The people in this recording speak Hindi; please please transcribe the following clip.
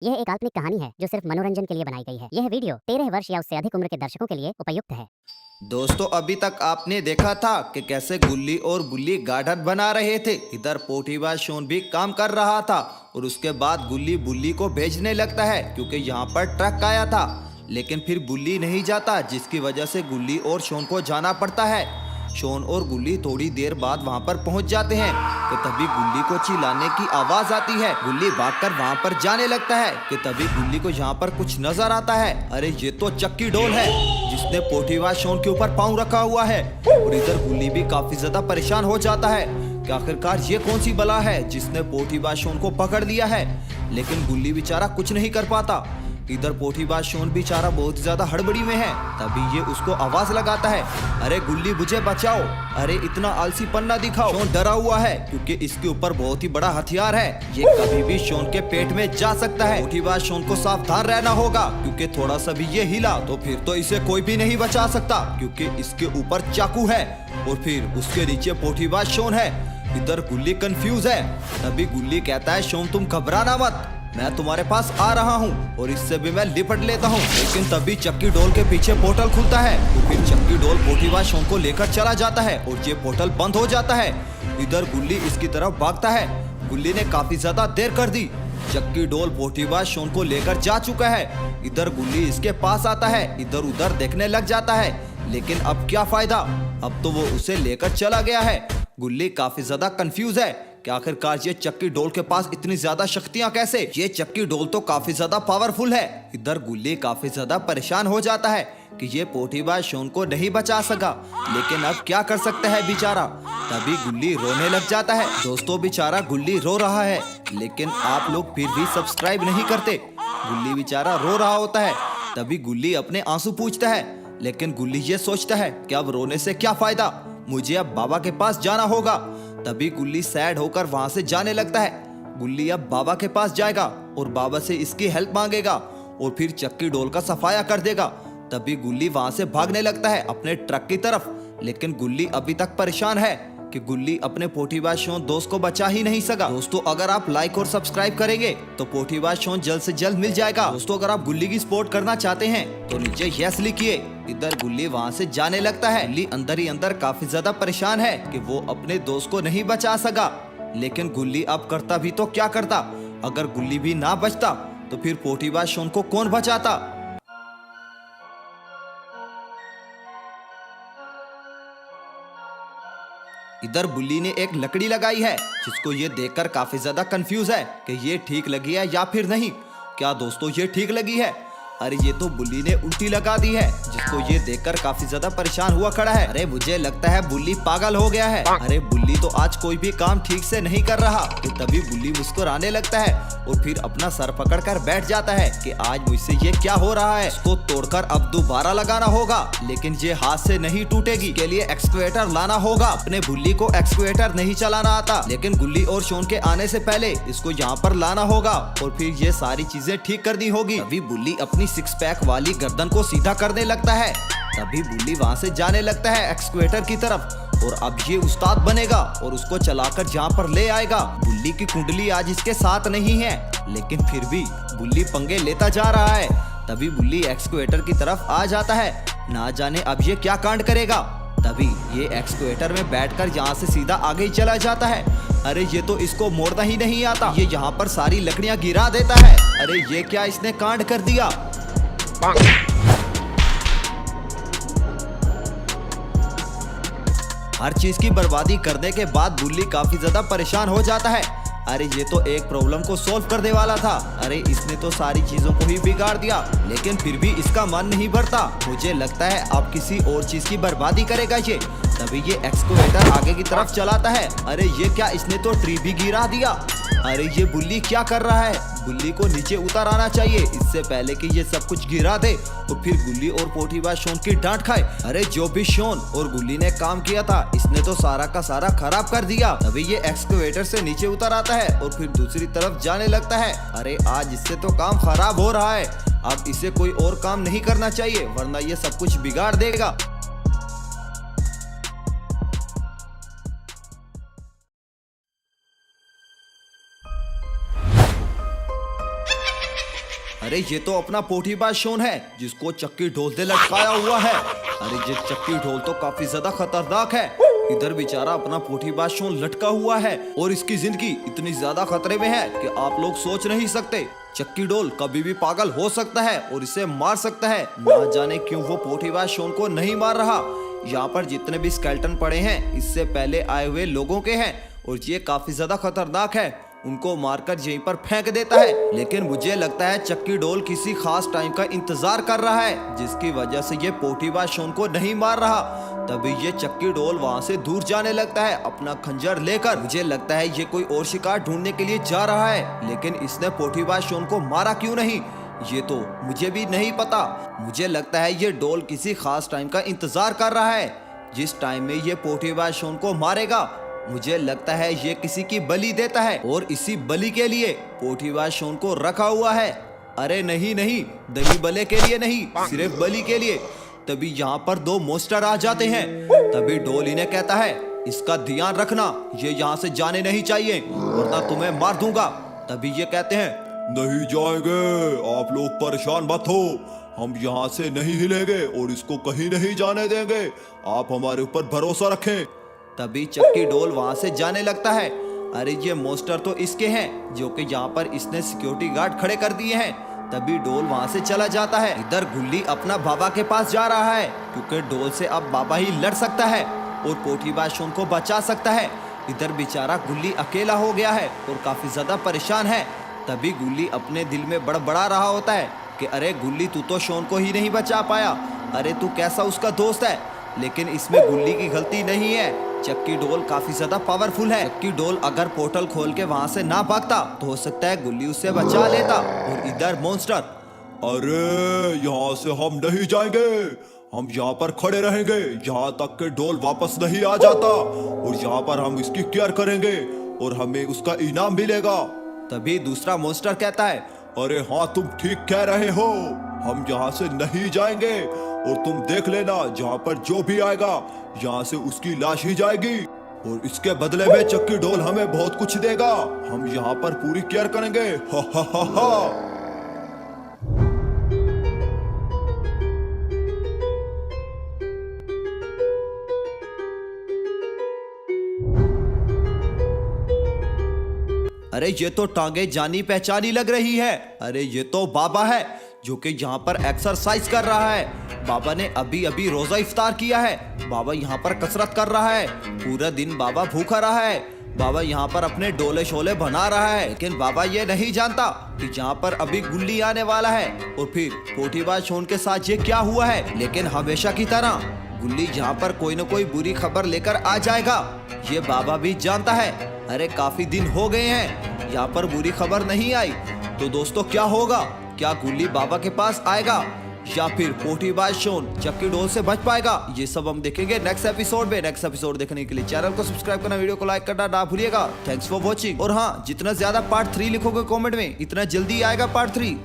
यह एक काल्पनिक कहानी है जो सिर्फ मनोरंजन के लिए बनाई गई है। यह वीडियो 13 वर्ष या उससे अधिक उम्र के दर्शकों के लिए उपयुक्त है। दोस्तों, अभी तक आपने देखा था कि कैसे गुल्ली और बुल्ली गाढ़ा बना रहे थे। इधर पोटीबाज शोन भी काम कर रहा था और उसके बाद गुल्ली बुल्ली को भेजने लगता है क्योंकि यहाँ पर ट्रक आया था। लेकिन फिर बुल्ली नहीं जाता, जिसकी वजह से गुल्ली और शोन को जाना पड़ता है। शोन और गुल्ली थोड़ी देर बाद वहाँ पर पहुँच जाते हैं कि तभी गुल्ली को चिल्लाने की आवाज आती है। गुल्ली भागकर वहाँ पर जाने लगता है कि तभी गुल्ली को यहाँ पर कुछ नजर आता है। अरे ये तो चक्की डोल है जिसने पोटीबाज शोन के ऊपर पाँव रखा हुआ है। और इधर गुल्ली भी काफी ज्यादा परेशान हो जाता है कि आखिरकार ये कौन सी बला है जिसने पोटीबाज शोन को पकड़ लिया है। लेकिन गुल्ली बेचारा कुछ नहीं कर पाता। इधर पोटीबाज शोन बेचारा बहुत ज्यादा हड़बड़ी में है। तभी ये उसको आवाज लगाता है, अरे गुल्ली मुझे बचाओ, अरे इतना आलसी पन्ना दिखाओ। शोन डरा हुआ है क्योंकि इसके ऊपर बहुत ही बड़ा हथियार है, ये कभी भी शोन के पेट में जा सकता है। पोटीबाज शोन को सावधान रहना होगा क्योंकि थोड़ा सा भी ये हिला तो फिर तो इसे कोई भी नहीं बचा सकता क्योंकि इसके ऊपर चाकू है और फिर उसके नीचे पोटीबाज शोन है। इधर गुल्ली कंफ्यूज है। तभी गुल्ली कहता है, शोन तुम घबराना मत, मैं तुम्हारे पास आ रहा हूँ और इससे भी मैं लिपट लेता हूँ। लेकिन तभी चक्की डोल के पीछे पोर्टल खुलता है तो फिर चक्की डोल पोटीबाज शोन को लेकर चला जाता है और ये पोर्टल बंद हो जाता है। इधर गुल्ली इसकी तरफ भागता है। गुल्ली ने काफी ज्यादा देर कर दी। चक्की डोल पोटीबाज शोन को लेकर जा चुका है। इधर गुल्ली इसके पास आता है, इधर उधर देखने लग जाता है। लेकिन अब क्या फायदा, अब तो वो उसे लेकर चला गया है। गुल्ली काफी ज्यादा कंफ्यूज है कि आखिरकार ये चक्की डोल के पास इतनी ज्यादा शक्तियां कैसे। ये चक्की डोल तो काफी ज्यादा पावरफुल है। इधर गुल्ली काफी ज्यादा परेशान हो जाता है कि ये पोटीबाज शोन को नहीं बचा सका। लेकिन अब क्या कर सकता है बेचारा। तभी गुल्ली रोने लग जाता है। दोस्तों, बेचारा गुल्ली रो रहा है लेकिन आप लोग फिर भी सब्सक्राइब नहीं करते। गुल्ली बेचारा रो रहा होता है। तभी गुल्ली अपने आंसू पूछता है, लेकिन गुल्ली ये सोचता है कि अब रोने से क्या फायदा, मुझे अब बाबा के पास जाना होगा। तभी गुल्ली सैड होकर वहां से जाने लगता है। गुल्ली अब बाबा के पास जाएगा और बाबा से इसकी हेल्प मांगेगा और फिर चक्की डोल का सफाया कर देगा। तभी गुल्ली वहां से भागने लगता है अपने ट्रक की तरफ। लेकिन गुल्ली अभी तक परेशान है कि गुल्ली अपने पोटीबाज शोन दोस्त को बचा ही नहीं सका। दोस्तों, अगर आप लाइक और सब्सक्राइब करेंगे तो पोटीबाज शोन जल्द से जल्द मिल जाएगा। दोस्तों, अगर आप गुल्ली की सपोर्ट करना चाहते हैं तो नीचे यस लिखिए। इधर गुल्ली वहाँ से जाने लगता है। गुल्ली अंदर ही अंदर काफी ज्यादा परेशान है कि वो अपने दोस्त को नहीं बचा सका। लेकिन गुल्ली अब करता भी तो क्या करता, अगर गुल्ली भी ना बचता तो फिर पोटीबाज शोन को कौन बचाता। इधर बुल्ली ने एक लकड़ी लगाई है जिसको ये देखकर काफी ज्यादा कंफ्यूज है कि ये ठीक लगी है या फिर नहीं। क्या दोस्तों, ये ठीक लगी है? अरे ये तो बुल्ली ने उल्टी लगा दी है, जिसको ये देखकर काफी ज्यादा परेशान हुआ खड़ा है। अरे मुझे लगता है बुल्ली पागल हो गया है। अरे बुल्ली तो आज कोई भी काम ठीक से नहीं कर रहा। तो तभी बुल्ली मुस्कुराने लगता है और फिर अपना सर पकड़कर बैठ जाता है कि आज मुझसे ये क्या हो रहा है। इसको तोड़कर अब दोबारा लगाना होगा, लेकिन ये हाथ से नहीं टूटेगी। के लिए एक्सकवेटर लाना होगा। अपने बुल्ली को एक्सकवेटर नहीं चलाना आता, लेकिन गुल्ली और शोन के आने से पहले इसको यहाँ पर लाना होगा और फिर ये सारी चीजें ठीक करनी होगी। तभी बुल्ली अपनी 6 पैक वाली गर्दन को सीधा करने लगता है। तभी बुल्ली वहां से जाने लगता है एक्सकवेटर की तरफ और अब ये उस्ताद बनेगा और उसको चलाकर यहाँ पर ले आएगा। बुल्ली की कुंडली आज इसके साथ नहीं है, लेकिन फिर भी बुल्ली पंगे लेता जा रहा है। तभी बुल्ली एक्सकवेटर की तरफ आ जाता है। ना जाने अब ये क्या कांड करेगा। तभी ये एक्सकवेटर में बैठकर यहाँ से सीधा आगे ही चला जाता है। अरे ये तो इसको मोड़ना ही नहीं आता, ये यहाँ पर सारी लकड़ियाँ गिरा देता है। अरे ये क्या इसने कांड कर दिया। हर चीज की बर्बादी करने के बाद बुल्ली काफी ज्यादा परेशान हो जाता है। अरे ये तो एक प्रॉब्लम को सॉल्व करने वाला था, अरे इसने तो सारी चीजों को ही बिगाड़ दिया। लेकिन फिर भी इसका मन नहीं भरता। मुझे लगता है अब किसी और चीज की बर्बादी करेगा ये। तभी ये एक्सकवेटर आगे की तरफ चलाता है। अरे ये क्या, इसने तो ट्री भी गिरा दिया। अरे ये बुल्ली क्या कर रहा है। बुल्ली को नीचे उतर आना चाहिए इससे पहले कि ये सब कुछ गिरा दे और फिर गुल्ली और पोटीबाज शोन की डांट खाए। अरे जो भी शोन और गुल्ली ने काम किया था इसने तो सारा का सारा खराब कर दिया। तभी ये एक्सकवेटर से नीचे उतर आता है और फिर दूसरी तरफ जाने लगता है। अरे आज इससे तो काम खराब हो रहा है, अब इसे कोई और काम नहीं करना चाहिए वरना ये सब कुछ बिगाड़ देगा। अरे ये तो अपना पोठीबाज शोन है जिसको चक्की ढोल से लटकाया हुआ है। अरे ये चक्की ढोल तो काफी ज्यादा खतरनाक है। इधर बेचारा अपना पोठीबाज शोन लटका हुआ है और इसकी जिंदगी इतनी ज्यादा खतरे में है कि आप लोग सोच नहीं सकते। चक्की ढोल कभी भी पागल हो सकता है और इसे मार सकता है। ना जाने क्यों वो पोठीबाज शोन को नहीं मार रहा। यहाँ पर जितने भी स्केलेटन पड़े हैं इससे पहले आए हुए लोगों के हैं और ये काफी ज्यादा खतरनाक है। उनको मारकर यहीं पर फेंक देता है। लेकिन मुझे लगता है चक्की ढोल किसी खास टाइम का इंतजार कर रहा है जिसकी वजह से ये पोठीबाज शोन को नहीं मार रहा। तभी ये चक्की ढोल वहाँ से दूर जाने लगता है अपना खंजर लेकर। मुझे लगता है ये कोई और शिकार ढूंढने के लिए जा रहा है। लेकिन इसने पोठीबाज शोन को मारा क्यों नहीं ये तो मुझे भी नहीं पता। मुझे लगता है ये ढोल किसी खास टाइम का इंतजार कर रहा है जिस टाइम में ये पोठीबाज शोन को मारेगा। मुझे लगता है ये किसी की बलि देता है और इसी बलि के लिए पोठीबाज शोन को रखा हुआ है। अरे नहीं नहीं, दही बले के लिए नहीं, सिर्फ बलि के लिए। तभी यहाँ पर दो मोस्टर आ जाते हैं। तभी ढोल इन्हें कहता है इसका ध्यान रखना, ये यहाँ से जाने नहीं चाहिए वरना तुम्हें मार दूंगा। तभी ये कहते हैं नहीं जाएंगे, आप लोग परेशान मत हो, हम यहाँ से नहीं हिलेंगे और इसको कहीं नहीं जाने देंगे, आप हमारे ऊपर भरोसा रखें। तभी चक्की ढोल वहां से जाने लगता है। अरे ये मोस्टर तो इसके हैं जो कि यहाँ पर इसने सिक्योरिटी गार्ड खड़े कर दिए हैं। तभी ढोल वहां से चला जाता है। इधर गुल्ली अपना बाबा के पास जा रहा है क्योंकि ढोल से अब बाबा ही लड़ सकता है और पोठीबाज शोन को बचा सकता है। इधर बेचारा गुल्ली अकेला हो गया है और काफी ज्यादा परेशान है। तभी गुल्ली अपने दिल में बड़बड़ा रहा होता है कि अरे गुल्ली तू तो शोन को ही नहीं बचा पाया, अरे तू कैसा उसका दोस्त है। लेकिन इसमें गुल्ली की गलती नहीं है, चक्की ढोल काफी ज्यादा पावरफुल है। चक्की ढोल अगर पोर्टल खोल के वहां से ना भागता तो हो सकता है गुल्ली उससे बचा लेता। और इधर मॉन्स्टर, अरे यहाँ से हम नहीं जाएंगे, हम यहाँ पर खड़े रहेंगे यहाँ तक के ढोल वापस नहीं आ जाता और यहाँ पर हम इसकी केयर करेंगे और हमें उसका इनाम मिलेगा। तभी दूसरा मॉन्स्टर कहता है अरे हाँ तुम ठीक कह रहे हो, हम यहाँ से नहीं जाएंगे और तुम देख लेना जहाँ पर जो भी आएगा यहाँ से उसकी लाश ही जाएगी और इसके बदले में चक्की ढोल हमें बहुत कुछ देगा, हम यहाँ पर पूरी केयर करेंगे। हा हा हा हा। अरे ये तो टांगे जानी पहचानी लग रही है। अरे ये तो बाबा है जो कि यहाँ पर एक्सरसाइज कर रहा है। बाबा ने अभी अभी रोजा इफ्तार किया है। बाबा यहाँ पर कसरत कर रहा है, पूरा दिन बाबा भूखा रहा है। बाबा यहाँ पर अपने डोले शोले बना रहा है। लेकिन बाबा ये नहीं जानता कि यहाँ पर अभी गुल्ली आने वाला है और फिर पोठीबाज शोन के साथ ये क्या हुआ है। लेकिन हमेशा की तरह गुल्ली यहाँ पर कोई न कोई बुरी खबर लेकर आ जाएगा, ये बाबा भी जानता है। अरे काफी दिन हो गए हैं यहाँ पर बुरी खबर नहीं आई, तो दोस्तों क्या होगा? क्या गुल्ली बाबा के पास आएगा या फिर पोठीबाज शोन चक्की ढोल से बच पाएगा? ये सब हम देखेंगे नेक्स्ट एपिसोड में। नेक्स्ट एपिसोड देखने के लिए चैनल को सब्सक्राइब करना, वीडियो को लाइक करना ना भूलिएगा। Thanks for watching. और हाँ, जितना ज्यादा पार्ट 3 लिखोगे कमेंट में इतना जल्दी आएगा पार्ट 3।